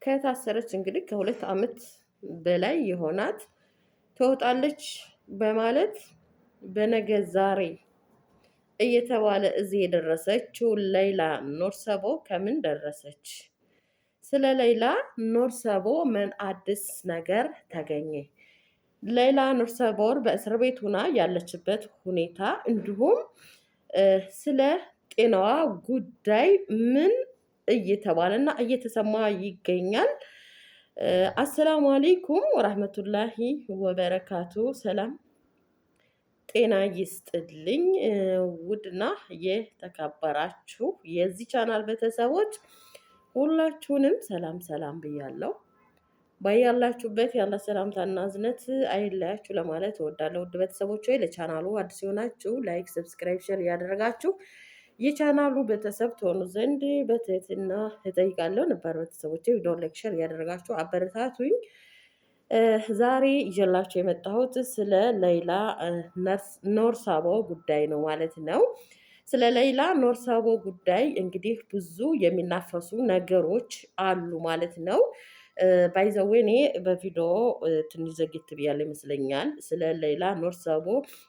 ከታሰረች እንግዲህ ከሁለት ዓመት በላይ የሆናት ትወጣለች በማለት በነገ ዛሬ እየተባለ እዚህ የደረሰችው ሌይላ ኑርሰቦ ከምን ደረሰች? ስለ ሌይላ ኑርሰቦ ምን አዲስ ነገር ተገኘ? ሌይላ ኑርሰቦር በእስር ቤት ሆና ያለችበት ሁኔታ እንዲሁም ስለ ጤናዋ ጉዳይ ምን እየተባለና እየተሰማ ይገኛል? አሰላሙ አለይኩም ወራህመቱላሂ ወበረካቱ። ሰላም ጤና ይስጥልኝ። ውድና የተከበራችሁ የዚህ ቻናል ቤተሰቦች ሁላችሁንም ሰላም ሰላም ብያለሁ። ባያላችሁበት ያለ ሰላምታና እዝነት አይለያችሁ ለማለት እወዳለሁ። ውድ ቤተሰቦች ለቻናሉ አዲስ የሆናችሁ ላይክ፣ ሰብስክራይብ፣ ሼር እያደረጋችሁ የቻናሉ ቤተሰብ ትሆኑ ዘንድ በትህትና እጠይቃለሁ። ነባር ቤተሰቦቼ ቪዲዮ ላይክ፣ ሼር እያደረጋችሁ አበረታቱኝ። ዛሬ ይዤላችሁ የመጣሁት ስለ ሌይላ ኑርሰቦ ጉዳይ ነው ማለት ነው። ስለ ሌይላ ኑርሰቦ ጉዳይ እንግዲህ ብዙ የሚናፈሱ ነገሮች አሉ ማለት ነው። ባይዘዌ እኔ በቪዲዮ ትንሽ ዘግይት ብያለሁ ይመስለኛል። ስለ ሌይላ ኑርሰቦ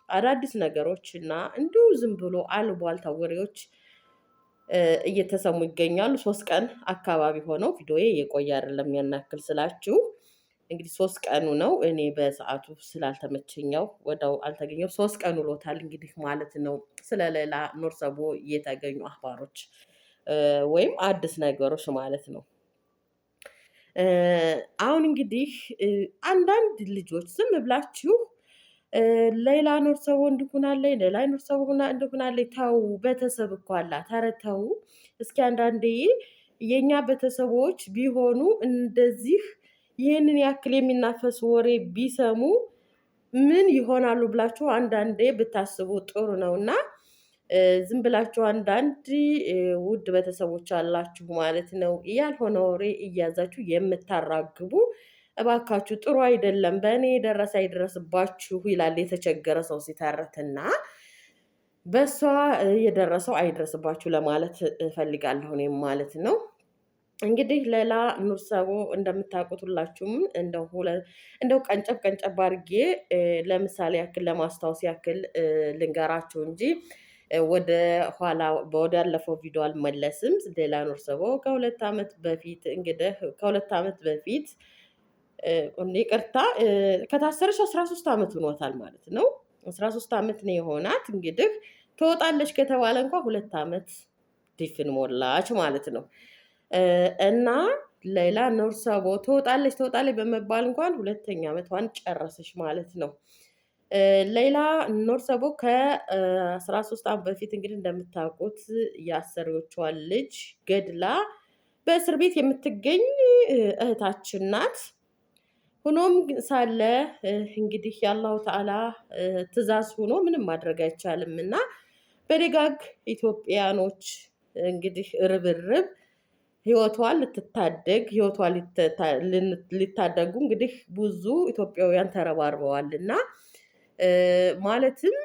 አዳዲስ ነገሮች እና እንዲሁ ዝም ብሎ አሉባልታ ወሬዎች እየተሰሙ ይገኛሉ። 3 ቀን አካባቢ ሆነው ቪዲዮዬ የቆየ አይደለም ያናክል ስላችሁ እንግዲህ 3 ቀኑ ነው። እኔ በሰዓቱ ስላልተመቸኛው ወደው አልተገኘው 3 ቀን ውሎታል እንግዲህ ማለት ነው። ስለ ሌይላ ኑርሰቦ የተገኙ አህባሮች ወይም አዲስ ነገሮች ማለት ነው። አሁን እንግዲህ አንዳንድ ልጆች ዝም ብላችሁ ሌይላ ኑርሰቦ እንዲሆናለች ሌይላ ኑርሰቦ እንዲሆናለች። ተው፣ ቤተሰብ እኮ አላት። ኧረ ተው እስኪ አንዳንዴ የኛ ቤተሰቦች ቢሆኑ እንደዚህ ይህንን ያክል የሚናፈስ ወሬ ቢሰሙ ምን ይሆናሉ ብላችሁ አንዳንዴ ብታስቡ ጥሩ ነውና ዝም ብላችሁ አንዳንድ ውድ ቤተሰቦች አላችሁ ማለት ነው። ያልሆነ ወሬ እያዛችሁ የምታራግቡ እባካችሁ ጥሩ አይደለም። በእኔ የደረሰ አይደረስባችሁ ይላል የተቸገረ ሰው ሲተርትና በሷ የደረሰው አይድረስባችሁ ለማለት እፈልጋለሁ እኔም ማለት ነው። እንግዲህ ሌይላ ኑርሰቦ እንደምታውቁት ሁላችሁም እንደው ቀንጨብ ቀንጨብ አድርጌ ለምሳሌ ያክል ለማስታወስ ያክል ልንገራችሁ እንጂ ወደ ኋላ ወደ ያለፈው ቪዲዮ አልመለስም። ሌይላ ኑርሰቦ ከ2 ዓመት በፊት እንግዲህ ከ2 ዓመት በፊት ይቅርታ ከታሰረች 13 ዓመት ሆኗታል ማለት ነው። 13 ዓመት ነው የሆናት። እንግዲህ ትወጣለች ከተባለ እንኳን 2 ዓመት ድፍን ሞላች ማለት ነው። እና ሌይላ ኑርሰቦ ትወጣለች በመባል እንኳን 2ኛ ዓመቷን ጨረሰች ማለት ነው። ሌይላ ኑርሰቦ ከ13 ዓመት በፊት እንግዲህ እንደምታውቁት የአሰሪዎቿን ልጅ ገድላ በእስር ቤት የምትገኝ እህታችን ናት። ሆኖም ሳለ እንግዲህ የአላሁ ተዓላ ትዕዛዝ ሆኖ ምንም ማድረግ አይቻልም እና በደጋግ ኢትዮጵያኖች እንግዲህ ርብርብ ህይወቷን ሊታደጉ እንግዲህ ብዙ ኢትዮጵያውያን ተረባርበዋል እና ማለትም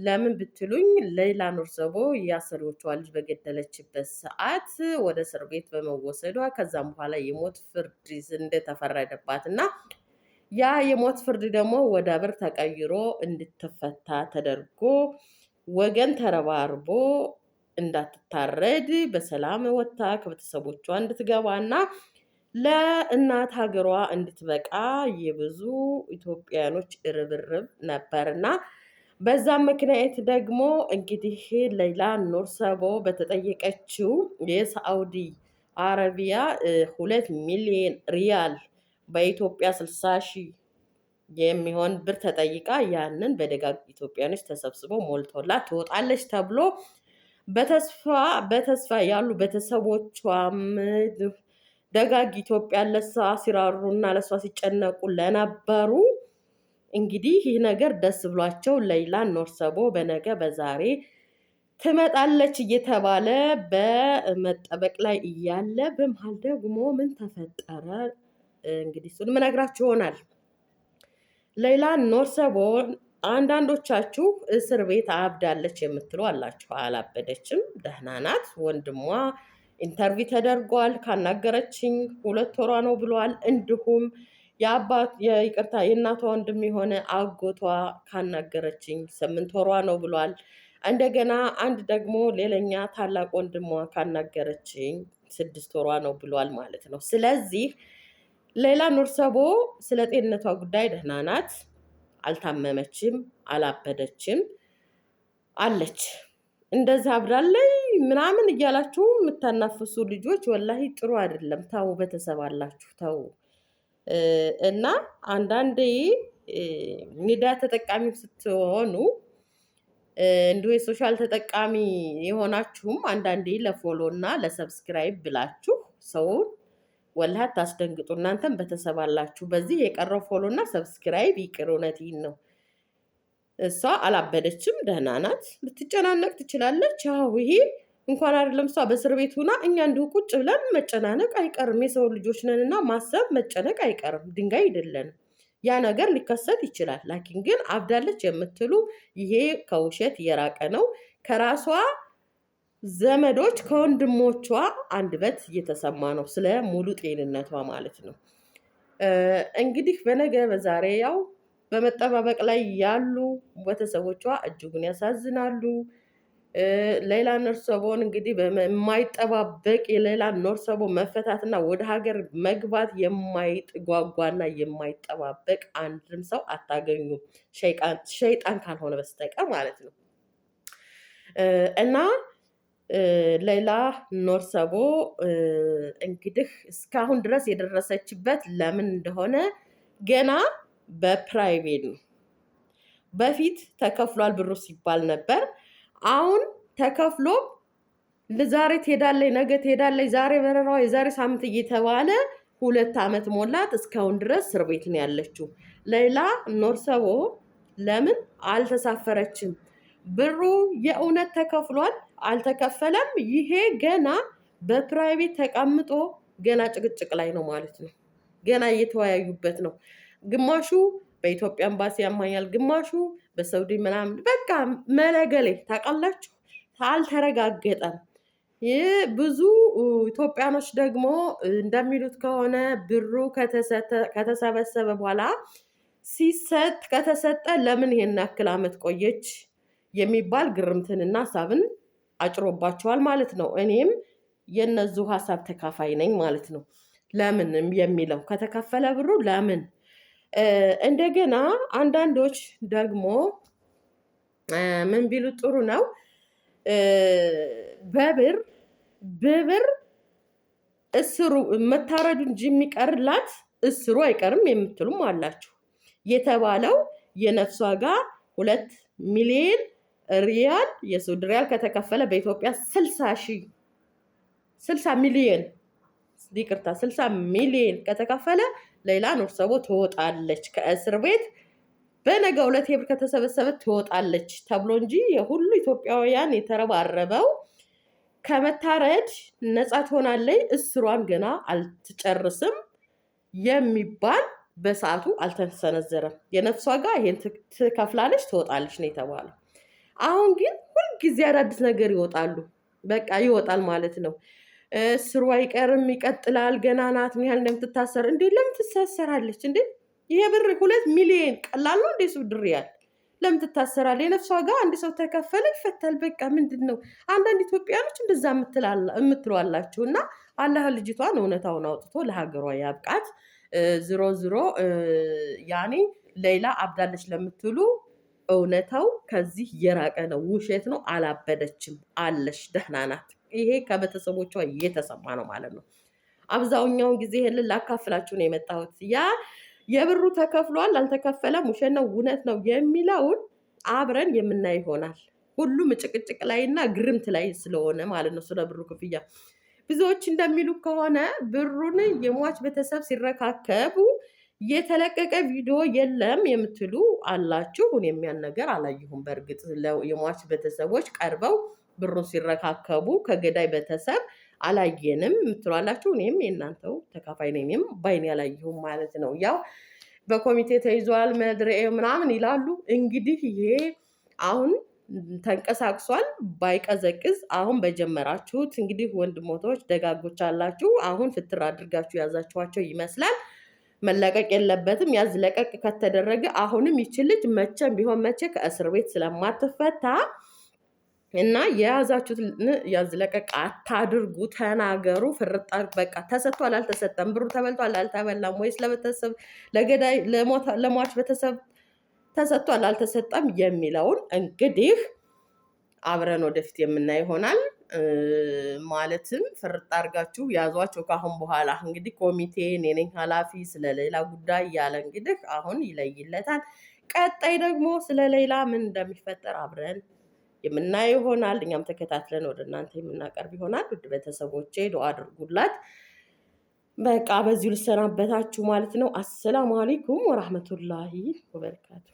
ለምን ብትሉኝ ሌይላ ኑርሰቦ የአሰሪዎቿ ልጅ በገደለችበት ሰዓት ወደ እስር ቤት በመወሰዷ ከዛም በኋላ የሞት ፍርድ እንደተፈረደባት እና ያ የሞት ፍርድ ደግሞ ወደ ብር ተቀይሮ እንድትፈታ ተደርጎ ወገን ተረባርቦ እንዳትታረድ በሰላም ወጥታ ከቤተሰቦቿ እንድትገባና ለእናት ሀገሯ እንድትበቃ የብዙ ኢትዮጵያኖች ርብርብ ነበርና በዛም ምክንያት ደግሞ እንግዲህ ሌይላ ኑርሰቦ በተጠየቀችው የሳዑዲ አረቢያ 2 ሚሊዮን ሪያል በኢትዮጵያ 60,000 የሚሆን ብር ተጠይቃ ያንን በደጋግ ኢትዮጵያኖች ተሰብስበው ሞልቶላት ትወጣለች ተብሎ በተስፋ ያሉ ቤተሰቦቿም ደጋግ ኢትዮጵያ ለሷ ሲራሩና ለሷ ሲጨነቁ ለነበሩ እንግዲህ ይህ ነገር ደስ ብሏቸው ሌይላ ኑርሰቦ በነገ በዛሬ ትመጣለች እየተባለ በመጠበቅ ላይ እያለ በመሃል ደግሞ ምን ተፈጠረ? እንግዲህ እሱን ምነግራችሁ ይሆናል። ሌይላ ኑርሰቦ አንዳንዶቻችሁ እስር ቤት አብዳለች የምትሉ አላችሁ። አላበደችም፣ ደህና ናት። ወንድሟ ኢንተርቪው ተደርጓል። ካናገረችኝ 2 ወሯ ነው ብሏል። እንዲሁም ይቅርታ የእናቷ ወንድም የሆነ አጎቷ ካናገረችኝ 8 ወሯ ነው ብሏል። እንደገና አንድ ደግሞ ሌላኛ ታላቅ ወንድሟ ካናገረችኝ 6 ወሯ ነው ብሏል ማለት ነው። ስለዚህ ሌላ ኑርሰቦ ስለ ጤንነቷ ጉዳይ ደህና ናት፣ አልታመመችም፣ አላበደችም አለች። እንደዛ አብዳለይ ምናምን እያላችሁ የምታናፍሱ ልጆች ወላሂ ጥሩ አይደለም። ተው፣ ቤተሰብ አላችሁ ተው። እና አንዳንዴ ሚዲያ ተጠቃሚ ስትሆኑ እንዲሁ የሶሻል ተጠቃሚ የሆናችሁም አንዳንዴ ለፎሎ እና ለሰብስክራይብ ብላችሁ ሰውን ወላሂ አታስደንግጡ። እናንተም ቤተሰብ አላችሁ። በዚህ የቀረው ፎሎ እና ሰብስክራይብ ይቅር። እውነቴን ነው። እሷ አላበደችም፣ ደህና ናት። ልትጨናነቅ ትችላለች። አዎ ይሄ እንኳን አይደለም እሷ በእስር ቤት ሆና እኛ እንዲሁ ቁጭ ብለን መጨናነቅ አይቀርም። የሰው ልጆች ነንና ማሰብ መጨነቅ አይቀርም። ድንጋይ አይደለንም። ያ ነገር ሊከሰት ይችላል። ላኪን ግን አብዳለች የምትሉ ይሄ ከውሸት የራቀ ነው። ከራሷ ዘመዶች ከወንድሞቿ አንደበት እየተሰማ ነው ስለ ሙሉ ጤንነቷ ማለት ነው። እንግዲህ በነገ በዛሬ ያው በመጠባበቅ ላይ ያሉ ቤተሰቦቿ እጅጉን ያሳዝናሉ። ሌላ ኖርሰቦን እንግዲህ የማይጠባበቅ የሌላ ኖርሰቦ መፈታትና ወደ ሀገር መግባት የማይጓጓና የማይጠባበቅ አንድም ሰው አታገኙም፣ ሸይጣን ካልሆነ በስተቀር ማለት ነው። እና ሌላ ኖርሰቦ እንግዲህ እስካሁን ድረስ የደረሰችበት ለምን እንደሆነ ገና በፕራይቬት ነው። በፊት ተከፍሏል ብሩ ሲባል ነበር። አሁን ተከፍሎ ለዛሬ ትሄዳለች፣ ነገ ትሄዳለች፣ ዛሬ በረራዋ የዛሬ ሳምንት እየተባለ 2 ዓመት ሞላት። እስካሁን ድረስ እስር ቤት ነው ያለችው። ሌላ ኖርሰቦ ለምን አልተሳፈረችም? ብሩ የእውነት ተከፍሏል አልተከፈለም? ይሄ ገና በፕራይቬት ተቀምጦ ገና ጭቅጭቅ ላይ ነው ማለት ነው። ገና እየተወያዩበት ነው። ግማሹ በኢትዮጵያ ኤምባሲ ያማኛል፣ ግማሹ በሳውዲ ምናምን በቃ መለገሌ ታውቃላችሁ። አልተረጋገጠም። ይህ ብዙ ኢትዮጵያኖች ደግሞ እንደሚሉት ከሆነ ብሩ ከተሰበሰበ በኋላ ከተሰጠ ለምን ይሄን ያክል ዓመት ቆየች የሚባል ግርምትንና ሀሳብን አጭሮባቸዋል ማለት ነው። እኔም የነዚሁ ሀሳብ ተካፋይ ነኝ ማለት ነው። ለምን የሚለው ከተከፈለ ብሩ ለምን? እንደገና አንዳንዶች ደግሞ ምን ቢሉ ጥሩ ነው፣ በብር እስሩ መታረዱ እንጂ የሚቀርላት እስሩ አይቀርም የምትሉም አላችሁ። የተባለው የነፍስ ዋጋ 2 ሚሊዮን ሪያል የሳውዲ ሪያል ከተከፈለ በኢትዮጵያ 60 ሚሊዮን ይቅርታ 60 ሚሊዮን ከተከፈለ ሌላ ኖርሰቦ ትወጣለች ከእስር ቤት። በነገው ዕለት ብር ከተሰበሰበ ትወጣለች ተብሎ እንጂ የሁሉ ኢትዮጵያውያን የተረባረበው ከመታረድ ነፃ ትሆናለች፣ እስሯን ገና አልትጨርስም የሚባል በሰዓቱ አልተሰነዘረም። የነፍሷ ጋር ይሄን ትከፍላለች፣ ትወጣለች ነው የተባለው። አሁን ግን ሁልጊዜ አዳዲስ ነገር ይወጣሉ። በቃ ይወጣል ማለት ነው። እስሩ አይቀርም፣ ይቀጥላል። ገና ናት። ምን ያህል እንደምትታሰር እንዴ! ለምን ትታሰራለች እንዴ? ይሄ ብር 2 ሚሊዮን ቀላል ነው እንዴ? ሳውዲ ሪያል ለምን ትታሰራለች? የነፍሷ ጋር አንድ ሰው ተከፈለ ይፈታል። በቃ ምንድን ነው? አንዳንድ ኢትዮጵያኖች እንደዛ የምትሏላችሁ እና አላህ ልጅቷን እውነታውን አውጥቶ ለሀገሯ ያብቃት። ዝሮ ዝሮ ያኔ ሌላ አብዳለች ለምትሉ እውነታው ከዚህ የራቀ ነው፣ ውሸት ነው። አላበደችም፣ አለች፣ ደህና ናት። ይሄ ከቤተሰቦቿ እየተሰማ ነው ማለት ነው። አብዛኛውን ጊዜ ይሄንን ላካፍላችሁ ነው የመጣሁት። ያ የብሩ ተከፍሏል አልተከፈለም፣ ውሸት ነው እውነት ነው የሚለውን አብረን የምናይ ይሆናል። ሁሉም ጭቅጭቅ ላይና ግርምት ላይ ስለሆነ ማለት ነው። ስለ ብሩ ክፍያ ብዙዎች እንደሚሉ ከሆነ ብሩን የሟች ቤተሰብ ሲረካከቡ የተለቀቀ ቪዲዮ የለም የምትሉ አላችሁ። የሚያን ነገር አላየሁም። በእርግጥ የሟች ቤተሰቦች ቀርበው ብሩን ሲረካከቡ ከገዳይ ቤተሰብ አላየንም የምትሏላችሁ። እኔም የእናንተው ተካፋይ ነኝ። እኔም ባይኔ አላየሁም ማለት ነው። ያው በኮሚቴ ተይዟል መድረኤ ምናምን ይላሉ። እንግዲህ ይሄ አሁን ተንቀሳቅሷል። ባይቀዘቅዝ አሁን በጀመራችሁት እንግዲህ ወንድሞቶች ደጋጎች አላችሁ። አሁን ፍትር አድርጋችሁ ያዛችኋቸው ይመስላል። መለቀቅ የለበትም። ያዝ ለቀቅ ከተደረገ አሁንም ይችል ልጅ መቼም ቢሆን መቼ ከእስር ቤት ስለማትፈታ እና የያዛችሁት ያዝ ለቀቅ አታድርጉ። ተናገሩ። ፍርጣር በቃ ተሰጥቷል አልተሰጠም፣ ብሩ ተበልቷል አልተበላም፣ ወይስ ለቤተሰብ ለገዳይ ለሟች ቤተሰብ ተሰጥቷል አልተሰጠም የሚለውን እንግዲህ አብረን ወደፊት የምናይ ይሆናል። ማለትም ፍርጥ አድርጋችሁ ያዟቸው። ካሁን በኋላ እንግዲህ ኮሚቴ እኔ ነኝ ኃላፊ ስለሌላ ጉዳይ ያለ እንግዲህ አሁን ይለይለታል። ቀጣይ ደግሞ ስለሌላ ምን እንደሚፈጠር አብረን የምናየው ይሆናል። እኛም ተከታትለን ወደ እናንተ የምናቀርብ ይሆናል። ውድ ቤተሰቦቼ ዱአ አድርጉላት። በቃ በዚሁ ልሰናበታችሁ ማለት ነው። አሰላሙ አለይኩም ወራህመቱላሂ ወበረካቱ።